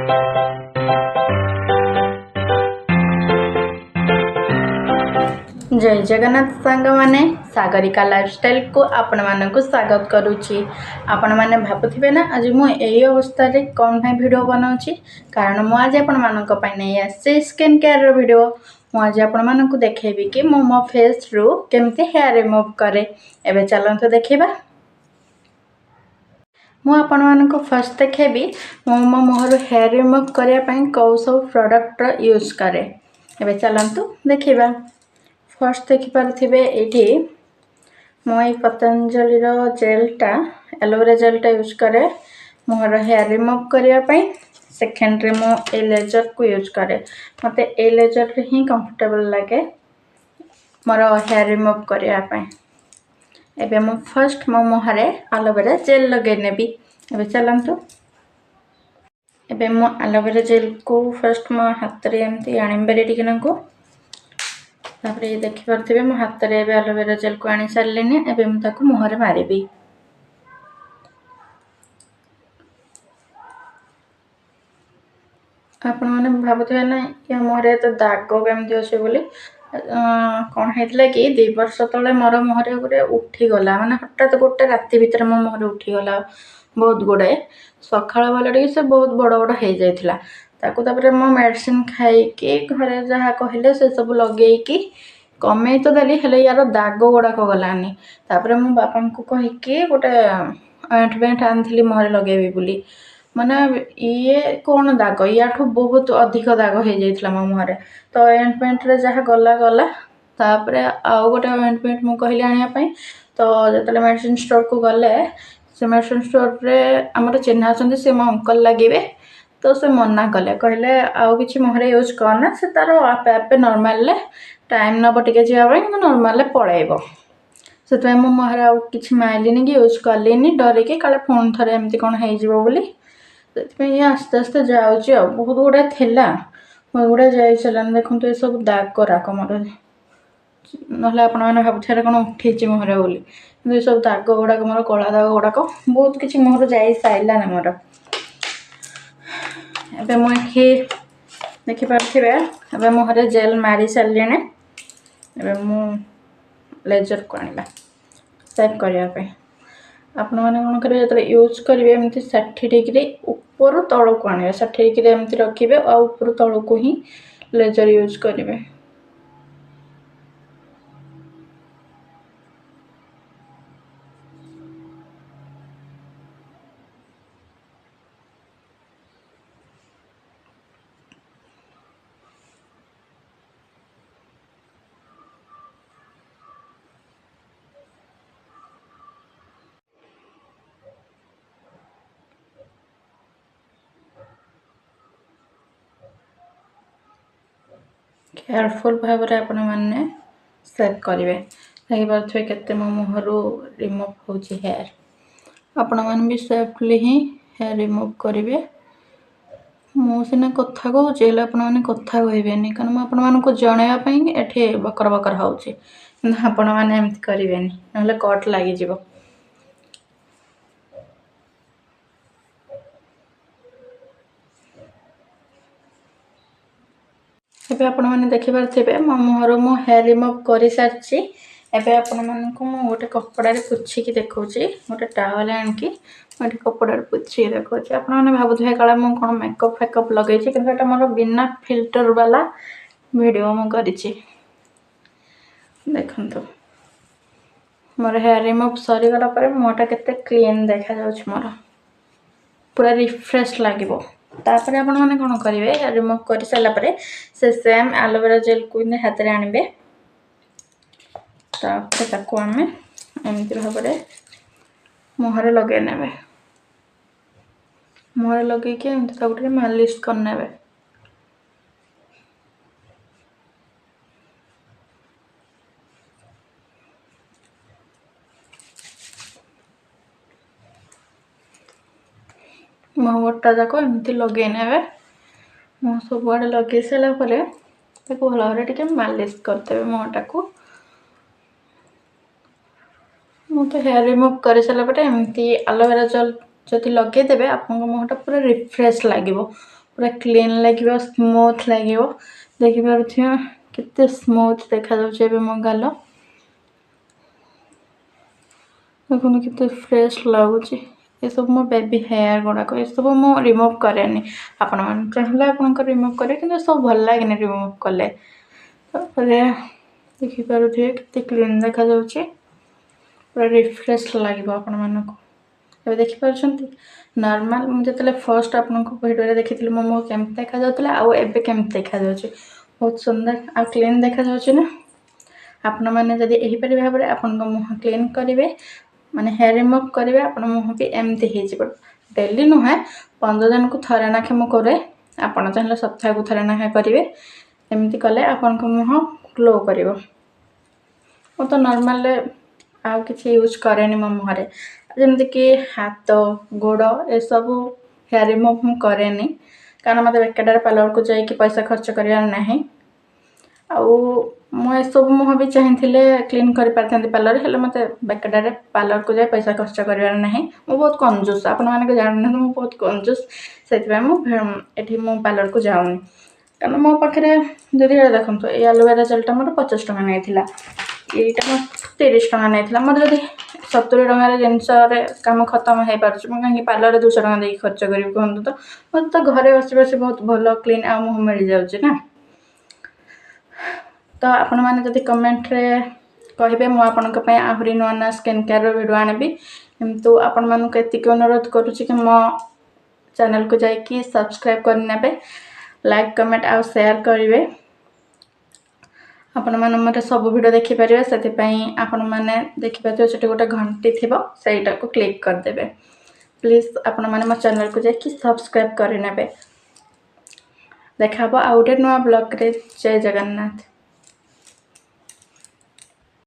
जय जगन्नाथ सांग माने सागरिका लाइफस्टाइल को आपण मानक स्वागत करुच्ची। आपण माने भाबुथिबे ना आज मु एई अवस्था रे कोन भाई वीडियो बनाउची कारण मु आज आपण मानक पय नै आसे स्किन केयर रो वीडियो। मु आज आपण मानक देखेबी कि मो फेस रो केमते हेयर रिमूव करे। एबे चलंतु देखिबा। मु आपण मानक फर्स्ट देखेबी मो मोहर हेयर रिमूव करिया पय कौ सब प्रोडक्ट यूज करे। एबे चलंतु देखिबा। फर्स्ट देखि पारथिबे एठी मो ए पतंजलि रो जेलटा एलोवेरा जेलटा यूज करे मोहर हेयर रिमूव करिया पय। सेकेंड रे मो ए लेजर को यूज करे मते ए लेजर रे ही कंफर्टेबल लागे मोर हेयर रिमूव करिया पय। एबे मो फर्स्ट मो मोहरे एलोवेरा जेल लगे नेबी। एबे चलंतु। एबे मो एलोवेरा जेल को फर्स्ट मो हाथ रे एमती आनिबेरी टिकनको तापरे देखि पारथिबे मो हाथ रे एबे एलोवेरा जेल को आनी सारलेनी। एबे मु ताको मुहरे मारिबी। आपण माने भाबुथिबे ना या मुहरे तो दाग केमती अछि बोली कोन हेतले कि 2 वर्ष तळे मोर मुहरे गुरे उठी गला माने हठात गोटे राती भीतर मो मुहरे उठी गला बहुत गुडे सखाळ वाला से बहुत बड़ बड़ हे जायथिला। ताको तापरे मो मेडिसिन खाई के घरे जहा कहिले से सब लगे कि कमे तो देली हेले यार दाग गुडा को गलानी। तापरे मो बापा को कहि के गोटे ऑइंटमेंट आनथिली मुहरे लगेबी बोली माने ये कोन दाग याठू बहुत अधिक दाग हो जायथिला मो मुहरे। तो ऑइंटमेंट रे जहा गला गला तापरे आ गोटे ऑइंटमेंट मु कहली आनिया पय। तो जतले मेडिसिन स्टोर को गले से मेडिसिन स्टोर रे हमर चिन्हा छंदी से मो अंकल लागिबे। तो से मना कले कहले आउ किछि मुहरे यूज करना से तारो आपे आपे नॉर्मल ले टाइम नबो टिके जिया पय नॉर्मल ले पळेइबो। से मो मुहरे आउ किछि माइलिनी कि यूज करलिनी डरे के काले फोन थरे एमती कोन हे जिवो बोली ये आस्ते आस्ते जाऊँगी आ बहुत गुड़ा थेला गुड़ा जान देखो ये सब दाग कराक मोर ना आपण मैंने भावुथे कौन उठी मुहरे बोली ये सब दाग गुड़ाक मोर कला दाग गुड़ाक बहुत किसी मुहर जा सारा मोर। एबे मुझे देखिपे एबे मुहरे जेल मारी सारे एबे मु लेजर को आनिबा सेव करने आपण मैंने कौन करेंगे जो यूज करेंगे एमती 60 डिग्री ऊपर तल को आने 60 डिग्री एमती रखिए और ऊपर तल को ही लेजर यूज करेंगे। केयरफुल भाव रे आपण माने सेव करेंगे देखिपे केते मो मुहर रिमूव होची हेयर आपण मान भी सेफली ही हेयर रिमूव करेंगे। मु सिना कथा कहूँ आपण मैंने कथा कहबेनी कारण मु आपण मानक जणाया पई एठे बकर बकर होउची आपण मैंने एमती करेंगे नहले कट लागी जिवो। एबे आपण माने देखि पारथिबे मो मुहर मु हेयर रिमूव करि सारची। एबे आपण मानक मु गोटे कपड़ा रे पुछि कि देखौची गोटे टावल आनकी गोटे कपड़ा रे पुछि देखौची। आपण माने भाबुथबे काला मु कोन मेकअप फेकअप लगैची किंतु एटा मोर बिना फिल्टर वाला वीडियो मु करिची देखंतु। मोर हेयर रिमूव सरी गला परे मोटा केते क्लीन देखा जाउछ मोर पूरा रिफ्रेश लागिबो। तापरे आपण माने कोन करिवे हेयर रिमूव करि साला परे से सेम एलोवेरा जेल को इन हाथ रे आनिबे तापरे ताको हमें एमती भाबरे मुहरे लगे नेबे मुहरे लगे के एमती ताको मालिश कर नेबे। मुहटा जाक एमती लगे नेबे मुह सब आड़े लगे सारा भल भाव मालिश करदे मुहटा को। मु तो हेयर रिमूव कर सारा एमती एलोवेरा जेल जदि लगेदेवे आप मुहटा पूरा रिफ्रेश लगे पूरा क्लीन लगे स्मूथ लगे देखिपे केते स्मूथ देखा मो गाल देखो केते फ्रेश लगुच ये सब मो बेबी हेयर गुड़ाक ये सब मु रिमूव करेनि आपण मैंने चाहिए आप रिमूव करें कि सब भल लगे रिमूव कले देखिपे केते क्लीन देखा पूरा रिफ्रेश लगे आपण मानक देखिपुं नॉर्मल मुझे फर्स्ट आपको वीडियो देखी मो मुँह केमती देखा आबे केमती देखा बहुत सुंदर आ क्लीन देखा ना आपण मैंने जब यहीपरि भाव में आपण मुँह क्लीन करेंगे माने हेयर रिमूव करेंगे आप मुँह भी एमती हो डेली नुहे 15 दिन को थरे नाखे मुझे आपड़ चाहिए सप्ताह को थरे नाखे करेंगे एमती कले आपण मुँह ग्लो कर तो नॉर्मल आउ कि यूज करे मो मुहर जमती कि हाथ गोड़ ए सब हेयर रिमूव मु करे कारण मत बेकार पार्लर को जाकि पैसा खर्च करार मु सब मुह भी चाहिए क्लीन कर पारती पार्लर हेल्ले मत बेकार पार्लर को जाए पैसा खर्च करार ना मु बहुत कंजूस आपण मैंने जानना मु बहुत कंजूस से मु पार्लर को जाऊनी कारण मो पाखे जदि देखो ये एलोवेरा जेलटा मोर 50 टଙ୍କା नहीं यहाँ 30 टଙ୍କା नहीं मोर जब 70 टकर जिनस कम खत्म हो पार्छ कहीं पार्लर 200 टଙ୍କା देकी खर्च करी कहतु तो मत तो घरे बस बस बहुत भल क्लीन आ मुँह मिल जाऊँगी ना तो आपण मैंने जब कमेंट रे कहे मुझे आहरी नुआ नुआ स्किन केयर वीडियो आनबी किंतु आपण मानक एतिक अनुरोध करुच्ची कि मो चैनल को जाकि सब्सक्राइब करने लाइक कमेंट आउ शेयर करेंगे आपण मैंने मोर सब वीडियो देखिपारे से आपण मैंने देखिपारे से गोटे घंटी थी सहीटा को क्लिक करदे प्लीज आपण मैंने मो चैनल को जाकि सब्सक्राइब करने देखा आउ गोटे नुआ ब्लॉग रे जय जगन्नाथ।